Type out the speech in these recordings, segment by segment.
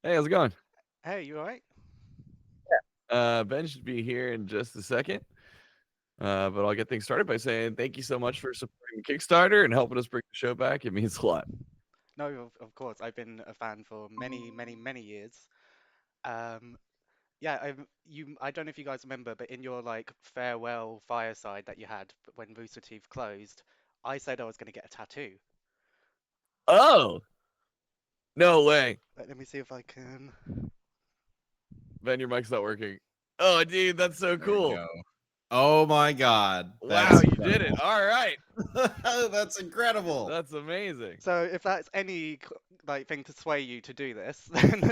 Hey, how's it going? Hey, you alright? Ben should be here in just a second, but I'll get things started by saying thank you so much for supporting the Kickstarter and helping us bring the show back. It means a lot. No, of course. I've been a fan for many, many, many years. Um, yeah, I don't know if you guys remember, but in your like farewell fireside that you had when Rooster Teeth closed, I said I was going to get a tattoo. Oh, no way. Let me see if I can. Ben, your mic's not working. Oh, dude, that's so There we cool. go. Oh my God, Wow, that's you did it. incredible. All right. That's incredible. That's amazing. So if that's any like thing to sway you to do this, then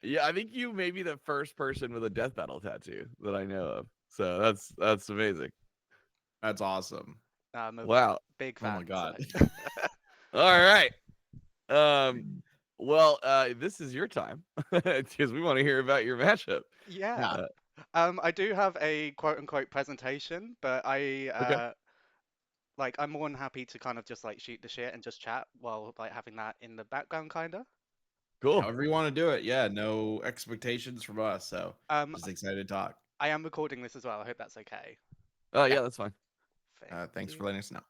Yeah, I think you may be the first person with a death battle tattoo that I know of. So that's amazing. That's awesome. I'm a Wow. big Oh my fan. So God. All right. Um, well, this is your time because we want to hear about your matchup. yeah, Yeah. Uh, I do have a quote unquote presentation, but okay, I'm more than happy to kind of just like shoot the shit and just chat while like having that in the background kinda. cool. However you want to do it. Yeah. No expectations from us. So Um, just excited to talk. I am recording this as well. I hope that's okay. Oh, Yeah. yeah, that's fine. Thank Thanks for you. letting us know.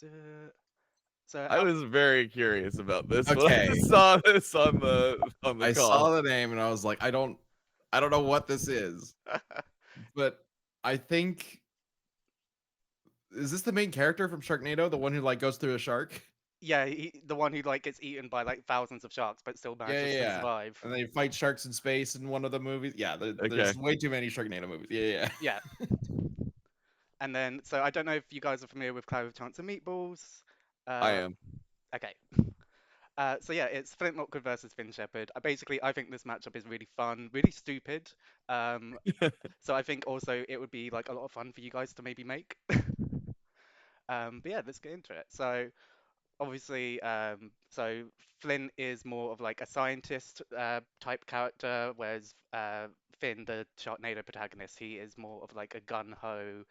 Duh. So I was very curious about this when I Okay. saw this on the I call. saw the name and I was like, I don't know what this is, but I think is this the main character from Sharknado, the one who like goes through a shark? yeah, the one who like gets eaten by like thousands of sharks but still Yeah, manages yeah, to yeah. survive. And they fight sharks in space in one of the movies. Yeah, Okay, there's way too many Sharknado movies. Yeah, Yeah, and then so I don't know if you guys are familiar with Cloud of Chance and Meatballs. I Uh, am. okay. So yeah, it's Flint Lockwood versus Finn Shepard. Basically, I think this matchup is really fun, really stupid. Um, so I think also it would be like a lot of fun for you guys to maybe make. But yeah, let's get into it. So obviously, so Flynn is more of like a scientist type character, whereas Finn, the Sharknado protagonist, he is more of like a gun-ho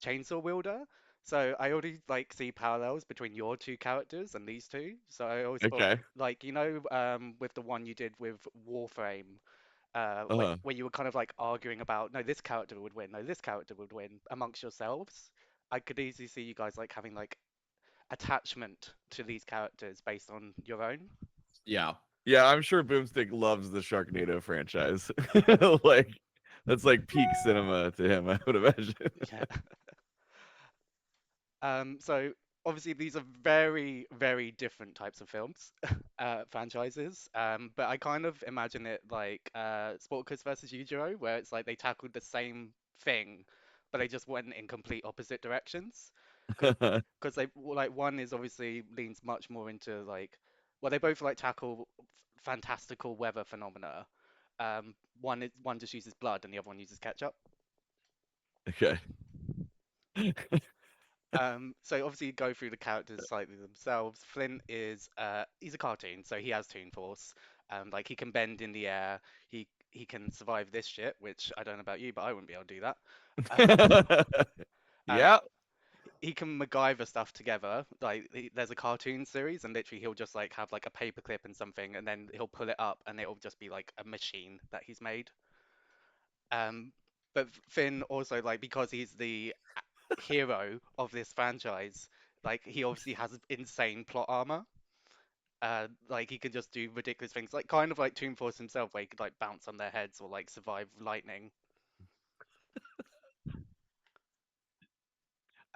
chainsaw wielder. So I already like see parallels between your two characters and these two. So I always thought Okay. like with the one you did with Warframe. Uh-huh. Where you were kind of like arguing about, no, this character would win, no, this character would win amongst yourselves. I could easily see you guys like having like attachment to these characters based on your own. yeah. Yeah, I'm sure Boomstick loves the Sharknado franchise. Like that's like peak cinema to him, I would imagine. Yeah. So obviously these are very, very different types of films, franchises. But I kind of imagine it like Sporkers versus Yujiro, where it's like they tackled the same thing, but they just went in complete opposite directions. Because they like one is obviously leans much more into like, well, they both like tackle fantastical weather phenomena. One just uses blood and the other one uses ketchup. Okay. So obviously you go through the characters slightly themselves. Flint is he's a cartoon, so he has Toon Force. Like he can bend in the air. He can survive this shit, which I don't know about you, but I wouldn't be able to do that. Um, Yeah. he can MacGyver stuff together. Like there's a cartoon series, and literally he'll just like have like a paperclip and something, and then he'll pull it up, and it'll just be like a machine that he's made. Um, but Finn also like because he's the hero of this franchise, like he obviously has insane plot armor. Like he can just do ridiculous things, like kind of like Toon Force himself, where he could like bounce on their heads or like survive lightning.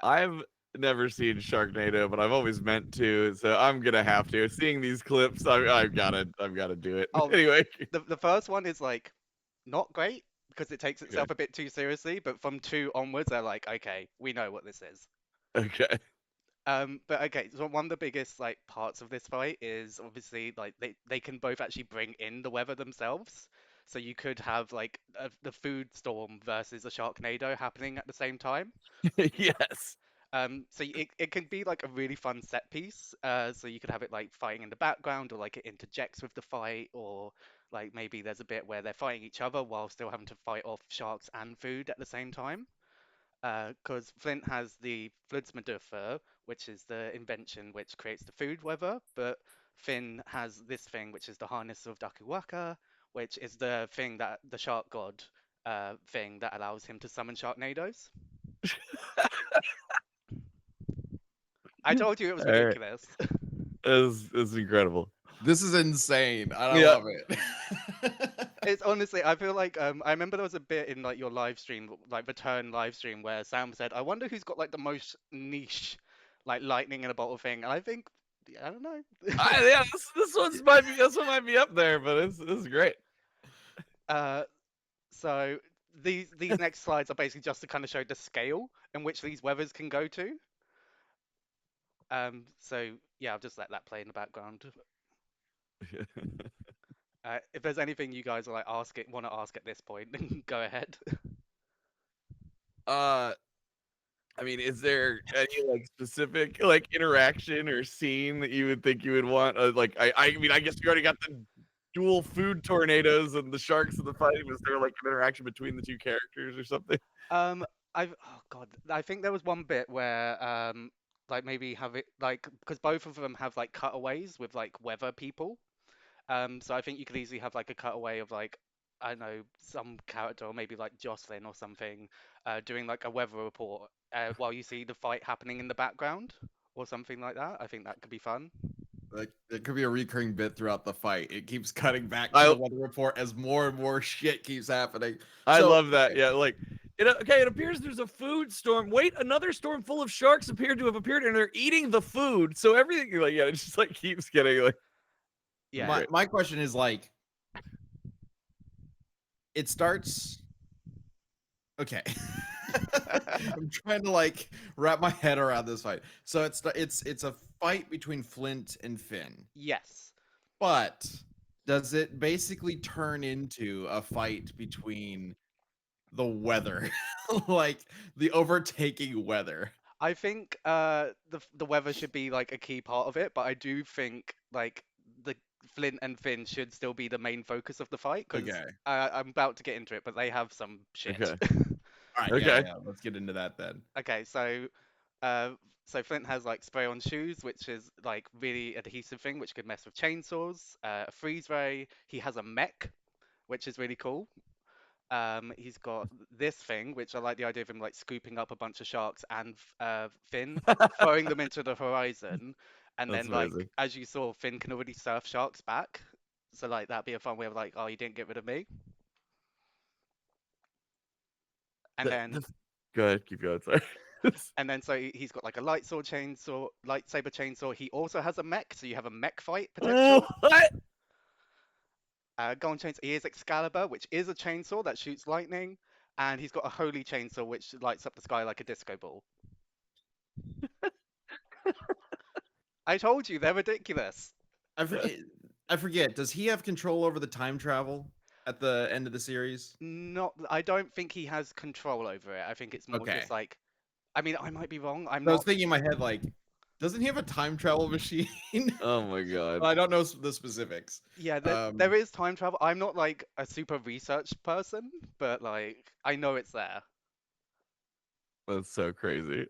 I've never seen Sharknado, but I've always meant to, so I'm gonna have to. Seeing these clips, I've gotta do it. Oh, Anyway. the first one is like not great because it takes Okay. itself a bit too seriously, but from two onwards, they're like, okay, we know what this is. Okay. But okay, so one of the biggest like parts of this fight is obviously like they can both actually bring in the weather themselves. So you could have like the food storm versus a Sharknado happening at the same time. Yes. So it can be like a really fun set piece. So you could have it like fighting in the background, or like it interjects with the fight, or like maybe there's a bit where they're fighting each other while still having to fight off sharks and food at the same time. Because Flint has the Fludsmeduffer, which is the invention which creates the food weather, but Finn has this thing, which is the harness of Dakuwaka, which is the thing that the shark god thing that allows him to summon Sharknadoes. I told you it was All right. ridiculous. It's incredible. This is insane. I Yeah. love it. It's honestly, I feel like I remember there was a bit in like your live stream, like return live stream, where Sam said, "I wonder who's got like the most niche, like lightning in a bottle thing," and I think, I don't know. Yeah, this one might be up there, but it's great. So these next slides are basically just to kind of show the scale in which these weathers can go to. So yeah, I'll just let that play in the background. If there's anything you guys are like want to ask at this point, then go ahead. I mean, is there any like specific like interaction or scene that you would think you would want? Like, I mean, I guess you already got the dual food tornadoes and the sharks and the fighting. Was there like an interaction between the two characters or something? Oh god, I think there was one bit where like maybe have it like because both of them have like cutaways with like weather people. So I think you could easily have like a cutaway of like, I don't know, some character or maybe like Jocelyn or something, doing like a weather report while you see the fight happening in the background or something like that. I think that could be fun. Like it could be a recurring bit throughout the fight. It keeps cutting back I- to the weather report as more and more shit keeps happening. I So- love that. Yeah, like it appears there's a food storm. Wait, another storm full of sharks appeared to have appeared, and they're eating the food. So everything, like, yeah, it just like keeps getting like. Yeah. My question is like, it starts. Okay. I'm trying to like wrap my head around this fight. So it's a fight between Flint and Finn. Yes. But does it basically turn into a fight between the weather, like the overtaking weather? I think the weather should be like a key part of it, but I do think like the Flint and Finn should still be the main focus of the fight because Okay. I'm about to get into it, but they have some shit. Okay. All right. Okay. Yeah. Let's get into that then. Okay, so Flint has like spray-on shoes, which is like really adhesive thing, which could mess with chainsaws. A freeze ray. He has a mech, which is really cool. He's got this thing, which I like the idea of him like scooping up a bunch of sharks and Finn, throwing them into the horizon, and That's then like amazing. as you saw, Finn can already surf sharks back. So like that'd be a fun way of like, oh, you didn't get rid of me. And then Go ahead, keep going. Sorry. and then so he's got like a lightsaber chainsaw. He also has a mech, so you have a mech fight potential. What? Go on chainsaw. He is Excalibur, which is a chainsaw that shoots lightning, and he's got a holy chainsaw which lights up the sky like a disco ball. I told you they're ridiculous. I forget. Does he have control over the time travel at the end of the series? I don't think he has control over it. I think it's more Okay. just like, I mean, I might be wrong. I was thinking in my head like, doesn't he have a time travel machine? Oh my god. I don't know the specifics. Yeah, there is time travel. I'm not like a super research person, but like I know it's there. That's so crazy.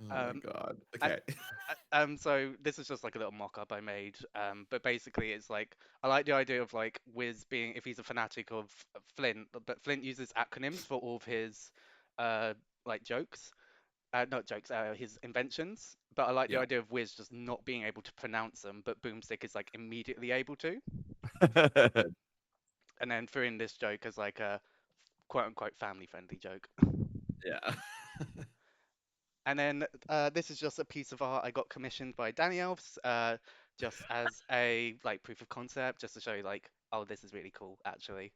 Oh my Um, god. and- Okay. So this is just like a little mock-up I made. But basically it's like I like the idea of like Wiz being if he's a fanatic of Flint, but Flint uses acronyms for all of his like jokes. Not jokes, his inventions. But I like the Yeah. idea of Wiz just not being able to pronounce them, but Boomstick is like immediately able to. And then threw in this joke as like a quote unquote family friendly joke. Yeah. And then this is just a piece of art I got commissioned by Danny Elves, just as a like proof of concept, just to show you like, oh, this is really cool. Actually,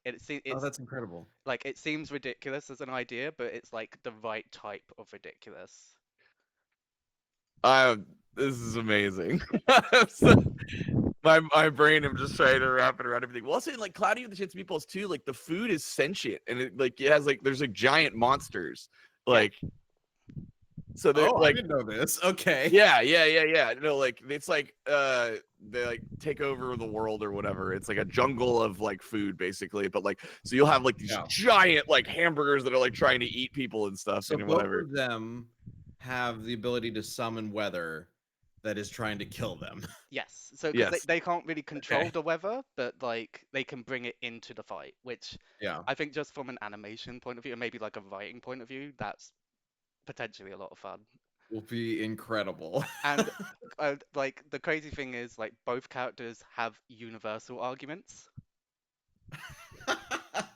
it's Oh, that's incredible. like it seems ridiculous as an idea, but it's like the right type of ridiculous. This is amazing. My brain, I'm just trying to wrap it around everything. Well, also, like Cloudy with the Chance of Meatballs too, like the food is sentient and it has like there's like giant monsters. Like so they're Oh, like I didn't know this. Okay. yeah. No, like it's like they like take over the world or whatever. It's like a jungle of like food basically, but like so you'll have like these giant like hamburgers that are like trying to eat people and stuff So and both whatever. of them have the ability to summon weather that is trying to kill them. Yes, so because Yes. they can't really control Okay. the weather, but like they can bring it into the fight, which Yeah. I think just from an animation point of view, and maybe like a writing point of view, that's potentially a lot of fun. Will be incredible. And like the crazy thing is, like both characters have universal arguments,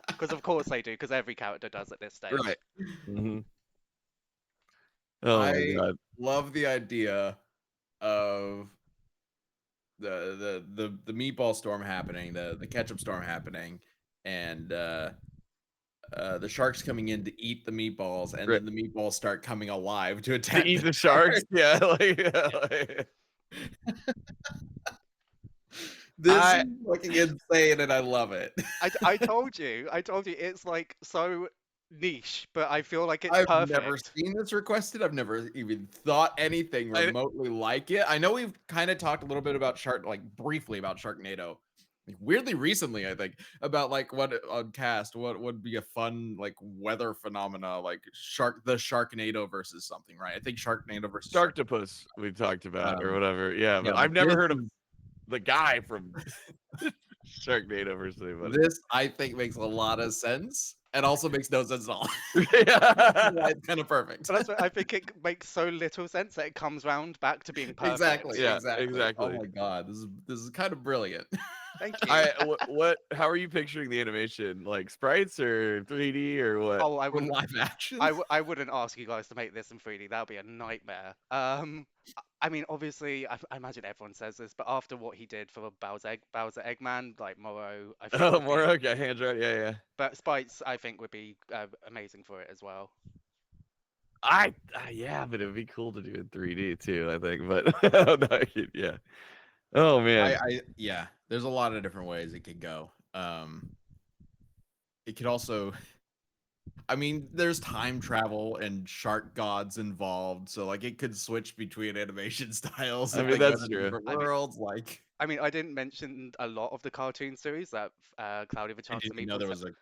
because of course they do, because every character does at this stage. Right. Mm-hmm. Oh my I god. love the idea of the meatball storm happening, the ketchup storm happening, and the sharks coming in to eat the meatballs, and Right. then the meatballs start coming alive to attack To eat the sharks. Yeah. Like, This is fucking insane, and I love it. I told you, it's like so niche, but I feel like it's I've perfect. never seen this requested. I've never even thought anything remotely like it. I know we've kind of talked a little bit about briefly about Sharknado. Like, weirdly recently, I think, about like what on cast, what would be a fun like weather phenomena, like the Sharknado versus something, right? I think Sharknado versus Sharktopus we talked about or whatever. Yeah, but I've never heard of the guy from Sharknado versus anybody. This I think makes a lot of sense. And also makes no sense at all. Yeah. It's kind of perfect. So that's what I think, it makes so little sense that it comes round back to being perfect. Exactly. Yeah, exactly. exactly. Oh my god, this is kind of brilliant. Thank you. What? How are you picturing the animation? Like sprites or 3D or what? Oh, I Or wouldn't. live action. I wouldn't ask you guys to make this in 3D. That would be a nightmare. I mean, obviously, I imagine everyone says this, but after what he did for Bowser Eggman, like Morrow, I think. Oh, more okay, hand drawn. Yeah, yeah. But sprites, I think, would be amazing for it as well. Yeah, but it'd be cool to do in 3D too. I think, but no, yeah. Oh man. Yeah. There's a lot of different ways it could go. It could also. I mean, there's time travel and shark gods involved, so like it could switch between animation styles. I mean, that's true. Different worlds, like. I mean, I didn't mention a lot of the cartoon series that Cloudy with I Chance of didn't know Meatballs. there was a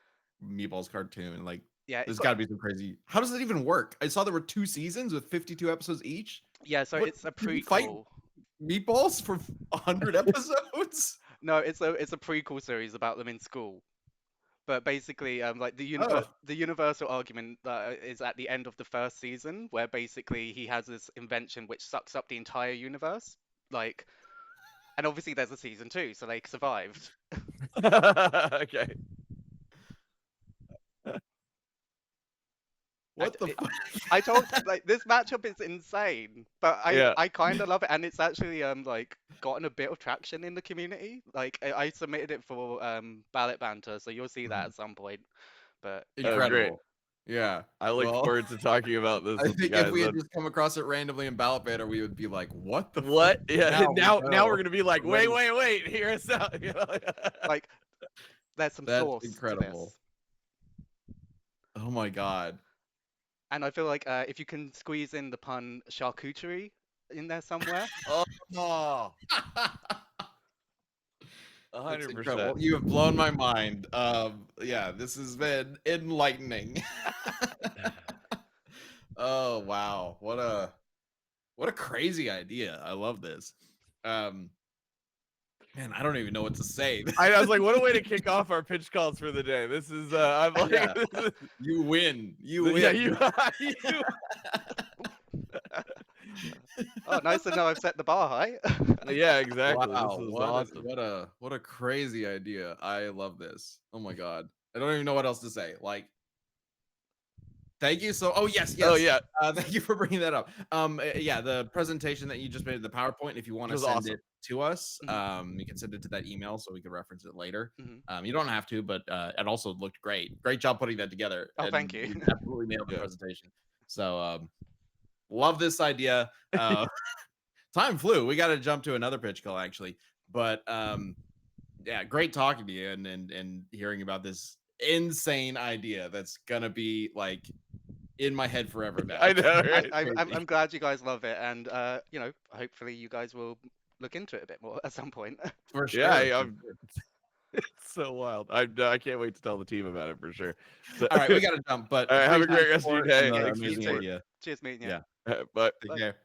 Meatballs cartoon. Like, yeah, there's got to be some crazy. How does it even work? I saw there were 2 seasons with 52 episodes each. Yeah, so it's a prequel. Fight meatballs for 100 episodes? No, it's a prequel series about them in school. But basically, like the universal argument is at the end of the first season, where basically he has this invention which sucks up the entire universe. Like, and obviously there's a season 2, so they survived. Okay. What the fuck? I told like this matchup is insane, but I kind of love it, and it's actually like gotten a bit of traction in the community. Like I submitted it for ballot banter, so you'll see that at some point. But Incredible. Great. Yeah. I look forward to talking about this. I with you think guys if we had just come across it randomly in ballot banter, we would be like, "What the what? fuck?" Yeah. Now know. we're gonna be like, wait, hear us out. You know? like, there's some That's source incredible. to this. Oh my god. And I feel like if you can squeeze in the pun charcuterie in there somewhere. Oh, 100%. 100%. You have blown my mind. Yeah, this has been enlightening. Oh wow, what a crazy idea. I love this. Man, I don't even know what to say. I was like, what a way to kick off our pitch calls for the day. This is I'm like, Yeah. You win. You win. Yeah, you Oh, nice to know I've set the bar high. Yeah, exactly. Wow, This is what awesome. what a crazy idea. I love this. Oh my god. I don't even know what else to say. Like, thank you. So, oh yes. Oh yeah. Thank you for bringing that up. Yeah, the presentation that you just made, the PowerPoint. If you want to send it to us, you can send it to that email so we can reference it later. You don't have to, but it also looked great. Great job putting that together. Oh, thank you. You absolutely nailed the presentation. So, love this idea. Time flew. We got to jump to another pitch call actually, but yeah, great talking to you and hearing about this insane idea that's gonna be like in my head forever now. I know, right? I'm glad you guys love it, and you know, hopefully you guys will look into it a bit more at some point. For sure. Yeah, it's so wild. I can't wait to tell the team about it for sure. So, All right, we got to jump. But all right, have a free time great rest of your sport and day. the Thanks for amazing your idea. Cheers, meeting you. Yeah. Bye. Take Bye. care.